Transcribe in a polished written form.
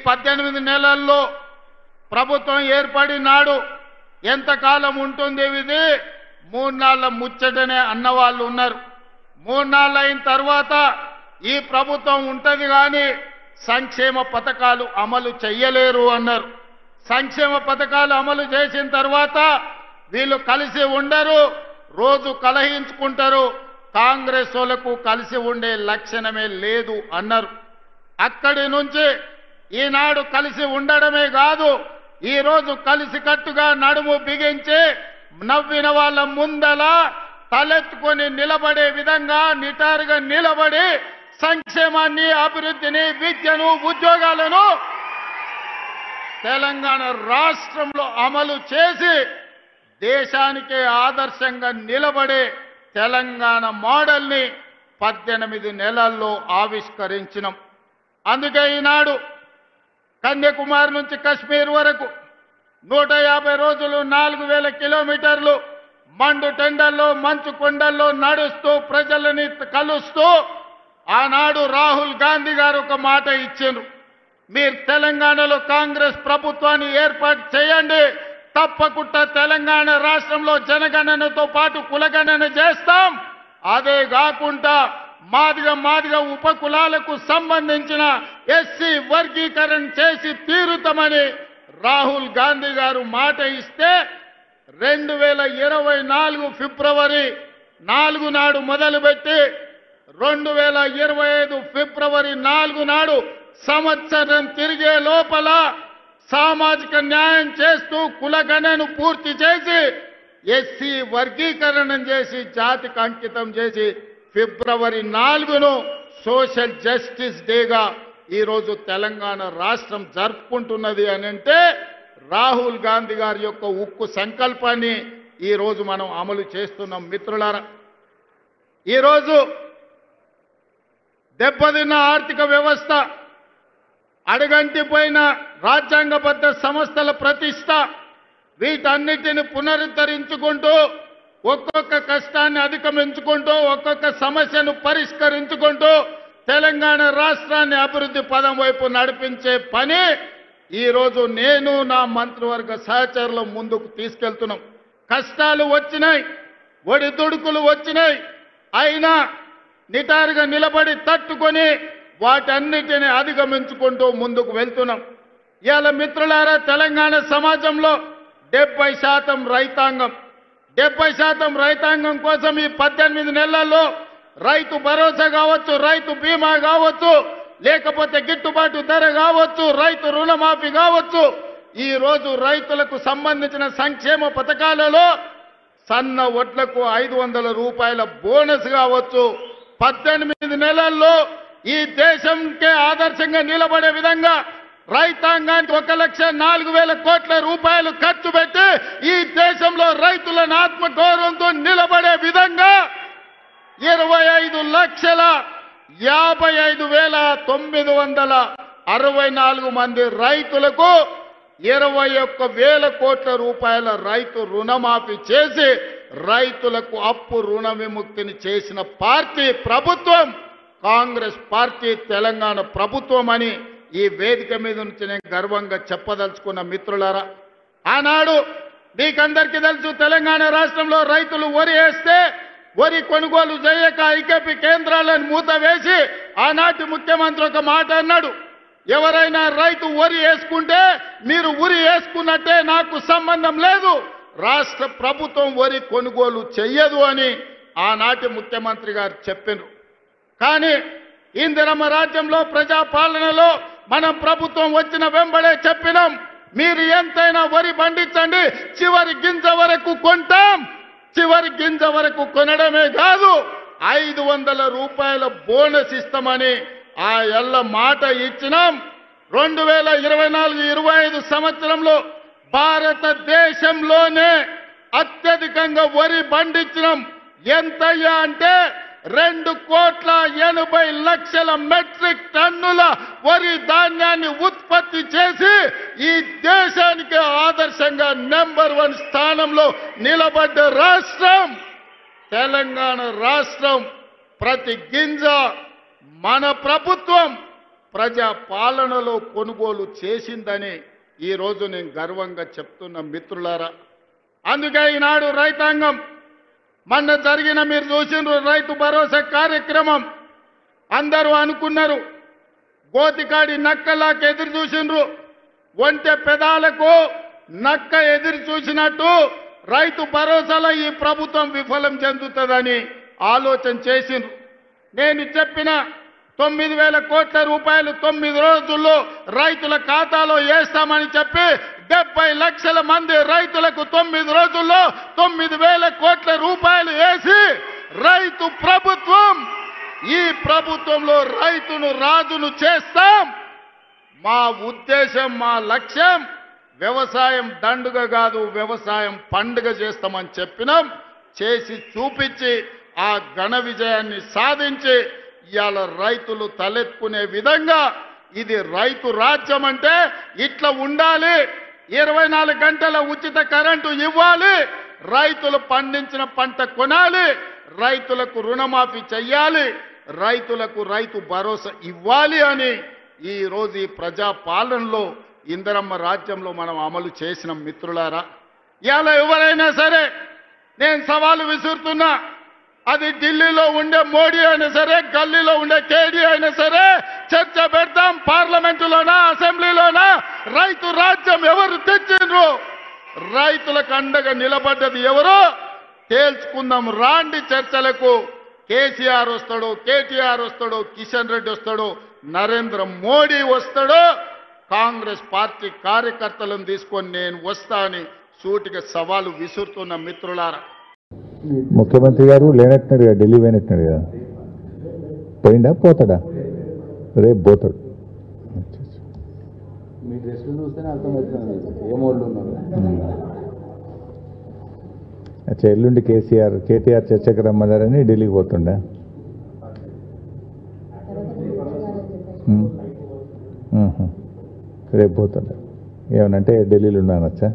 18 నెలల్లో ప్రభుత్వం ఏర్పడినాడు ఎంతకాలం ఉంటుంది ఇది 3 నాళ్ళ ముచ్చటనే అన్నవాళ్ళు ఉన్నారు. 3 నాళ్ళు అయిన తర్వాత ఈ ప్రభుత్వం ఉంటది కానీ సంక్షేమ పథకాలు అమలు చేయలేరు అన్నారు. సంక్షేమ పథకాలు అమలు చేసిన తర్వాత వీళ్ళు కలిసి ఉండరు, రోజు కలహించుకుంటారు, కాంగ్రెస్ వాళ్ళకు కలిసి ఉండే లక్షణమే లేదు అన్నారు. అక్కడి నుంచి ఈనాడు కలిసి ఉండడమే కాదు, ఈ రోజు కలిసికట్టుగా నడుము బిగించి నవ్విన వాళ్ళ ముందల తలెత్తుకొని నిలబడే విధంగా నిటారుగా నిలబడి సంక్షేమాన్ని, అభివృద్ధిని, విద్యను, ఉద్యోగాలను తెలంగాణ రాష్ట్రంలో అమలు చేసి దేశానికే ఆదర్శంగా నిలబడే తెలంగాణ మోడల్ని 18 నెలల్లో ఆవిష్కరించినాం. అందుకే ఈనాడు కన్యాకుమారి నుంచి కశ్మీర్ వరకు 150 రోజులు 4000 కిలోమీటర్లు మండు టెండల్లో మంచు కొండల్లో నడుస్తూ ప్రజలని కలుస్తూ ఆనాడు రాహుల్ గాంధీ గారు ఒక మాట ఇచ్చారు. మీరు తెలంగాణలో కాంగ్రెస్ ప్రభుత్వాన్ని ఏర్పాటు చేయండి, తప్పకుండా తెలంగాణ రాష్ట్రంలో జనగణనతో పాటు కులగణన చేస్తాం, అదే కాకుండా మాదిగ ఉపకులాలకు సంబంధించిన ఎస్సీ వర్గీకరణ చేసి తీరుతామని రాహుల్ గాంధీ గారు మాట ఇస్తే 2024 ఫిబ్రవరి 4 నాడు మొదలుపెట్టి 2025 ఫిబ్రవరి 4 నాడు సంవత్సరం తిరిగే లోపల సామాజిక న్యాయం చేస్తూ కులగణను పూర్తి చేసి ఎస్సీ వర్గీకరణ చేసి జాతికి అంకితం చేసి ఫిబ్రవరి 4ను సోషల్ జస్టిస్ డేగా ఈరోజు తెలంగాణ రాష్ట్రం జరుపుకుంటున్నది అని అంటే రాహుల్ గాంధీ గారి యొక్క ఉక్కు సంకల్పాన్ని ఈరోజు మనం అమలు చేస్తున్నాం. మిత్రులారా, ఈరోజు దెబ్బతిన్న ఆర్థిక వ్యవస్థ, అడుగంటిపోయిన రాజ్యాంగబద్ధ సంస్థల ప్రతిష్ట, వీటన్నిటిని పునరుద్ధరించుకుంటూ ఒక్కొక్క కష్టాన్ని అధిగమించుకుంటూ ఒక్కొక్క సమస్యను పరిష్కరించుకుంటూ తెలంగాణ రాష్ట్రాన్ని అభివృద్ధి పదం వైపు నడిపించే పని ఈరోజు నేను నా మంత్రివర్గ సహచరులు ముందుకు తీసుకెళ్తున్నాం. కష్టాలు వచ్చినాయి, ఒడిదుడుకులు వచ్చినాయి, అయినా నిటారుగా నిలబడి తట్టుకొని వాటన్నిటిని అధిగమించుకుంటూ ముందుకు వెళ్తున్నాం. ఇవాళ మిత్రులారా, తెలంగాణ సమాజంలో 70% రైతాంగం, 70% రైతాంగం కోసం ఈ 18 నెలల్లో రైతు భరోసా కావచ్చు, రైతు బీమా కావచ్చు, లేకపోతే గిట్టుబాటు ధర కావచ్చు, రైతు రుణమాఫీ కావచ్చు, ఈ రోజు రైతులకు సంబంధించిన సంక్షేమ పథకాలలో సన్న వడ్లకు 500 రూపాయల బోనస్ కావచ్చు, 18 నెలల్లో ఈ దేశంకే ఆదర్శంగా నిలబడే విధంగా రైతాంగానికి 1,04,000 కోట్ల రూపాయలు ఖర్చు పెట్టి ఈ దేశంలో రైతులను ఆత్మగౌరవంతో నిలబడే విధంగా 25,55,964 మంది రైతులకు 21,000 కోట్ల రూపాయల రైతు రుణమాఫీ చేసి రైతులకు అప్పు రుణ విముక్తిని చేసిన పార్టీ ప్రభుత్వం కాంగ్రెస్ పార్టీ, తెలంగాణ ప్రభుత్వం అని ఈ వేదిక మీద నుంచి నేను గర్వంగా చెప్పదలుచుకున్న మిత్రులారా. ఆనాడు మీకందరికీ తెలుసు, తెలంగాణ రాష్ట్రంలో రైతులు వరి వేస్తే వరి కొనుగోలు చేయక ఐకేపీ కేంద్రాలను మూతవేసి ఆనాటి ముఖ్యమంత్రి ఒక మాట అన్నాడు, ఎవరైనా రైతు వరి వేసుకుంటే మీరు ఉరి వేసుకున్నట్టే, నాకు సంబంధం లేదు, రాష్ట్ర ప్రభుత్వం వరి కొనుగోలు చెయ్యదు అని ఆనాటి ముఖ్యమంత్రి గారు చెప్పారు. కానీ ఇందిరమ్మ రాజ్యంలో ప్రజాపాలనలో మనం ప్రభుత్వం వచ్చిన వెంబడే చెప్పినాం, మీరు ఎంతైనా వరి పండించండి, చివరి గింజ వరకు కొంటాం, చివరి గింజ వరకు కొనడమే కాదు 500 రూపాయల బోనస్ ఇస్తామని ఆ ఎల్ల మాట ఇచ్చినాం. 2024-25 సంవత్సరంలో భారతదేశంలోనే అత్యధికంగా వరి పండించినాం. ఎంతయ్యా అంటే 2,80,00,000 మెట్రిక్ టన్నుల వరి ధాన్యాన్ని ఉత్పత్తి చేసి ఈ దేశానికి ఆదర్శంగా నెంబర్ 1 స్థానంలో నిలబడ్డ రాష్ట్రం తెలంగాణ రాష్ట్రం. ప్రతి గింజ మన ప్రభుత్వం ప్రజా పాలనలో కొనుగోలు చేసిందని ఈరోజు నేను గర్వంగా చెప్తున్న మిత్రులారా. అందుకే ఈనాడు రైతాంగం మొన్న జరిగిన మీరు చూసిండ్రు రైతు భరోసా కార్యక్రమం. అందరూ అనుకున్నారు గోతికాడి నక్కలాకి ఎదురు చూసిండ్రు, ఒంటె పెదాలకు నక్క ఎదురు చూసినట్టు రైతు భరోసాలో ఈ ప్రభుత్వం విఫలం చెందుతుందని ఆలోచన చేసిండ్రు. నేను చెప్పిన 9,000 కోట్ల రూపాయలు 9 రోజుల్లో రైతుల ఖాతాలో వేస్తామని చెప్పి 70 లక్షల మంది రైతులకు 9 రోజుల్లో 9,000 కోట్ల రూపాయలు వేసి రైతు ప్రభుత్వం, ఈ ప్రభుత్వంలో రైతును రాజును చేస్తాం. మా ఉద్దేశం, మా లక్ష్యం వ్యవసాయం దండుగ కాదు, వ్యవసాయం పండుగ చేస్తామని చెప్పినాం. చేసి చూపించి ఆ ఘన విజయాన్ని సాధించి ఇవాళ రైతులు తలెత్తుకునే విధంగా ఇది రైతు రాజ్యం అంటే ఇట్లా ఉండాలి. 24 గంటల ఉచిత కరెంటు ఇవ్వాలి, రైతులు పండించిన పంట కొనాలి, రైతులకు రుణమాఫీ చెయ్యాలి, రైతులకు రైతు భరోసా ఇవ్వాలి అని ఈరోజు ఈ ప్రజా పాలనలో ఇందిరమ్మ రాజ్యంలో మనం అమలు చేసిన మిత్రులారా. ఇవాళ ఎవరైనా సరే నేను సవాలు విసురుతున్నా, అది ఢిల్లీలో ఉండే మోడీ అయినా సరే, గల్లీలో ఉండే కేడీ అయినా సరే, చర్చ పెడతాం. పార్లమెంటులోనా అసెంబ్లీలోనా రైతు రాజ్యం ఎవరు తెచ్చిండ్రు, రైతులకు అండగా నిలబడ్డది ఎవరో తేల్చుకుందాం. రాండి చర్చలకు. కేసీఆర్ వస్తాడో, కేటీఆర్ వస్తాడో, కిషన్ రెడ్డి వస్తాడో, నరేంద్ర మోడీ వస్తాడో, కాంగ్రెస్ పార్టీ కార్యకర్తలను తీసుకొని నేను వస్తా అని సూటిగా సవాలు విసురుతున్న మిత్రులారా. ముఖ్యమంత్రి గారు లేనట్టున్నాడుగా, ఢిల్లీ పోయినట్టున్నాడు కదా, పోయిందా పోతాడా? రేపు పోతాడు. మీ డ్రెస్సులు చూస్తేనే అర్థమవుతుంది ఏమోళ్ళు ఉన్నారు. అచ్చా, ఎల్లుండి కేటీఆర్ చర్చకు రమ్మన్నారని ఢిల్లీకి పోతుండా? రేపు పోతుండా? ఏమనంటే ఢిల్లీలో ఉన్నానచ్చా?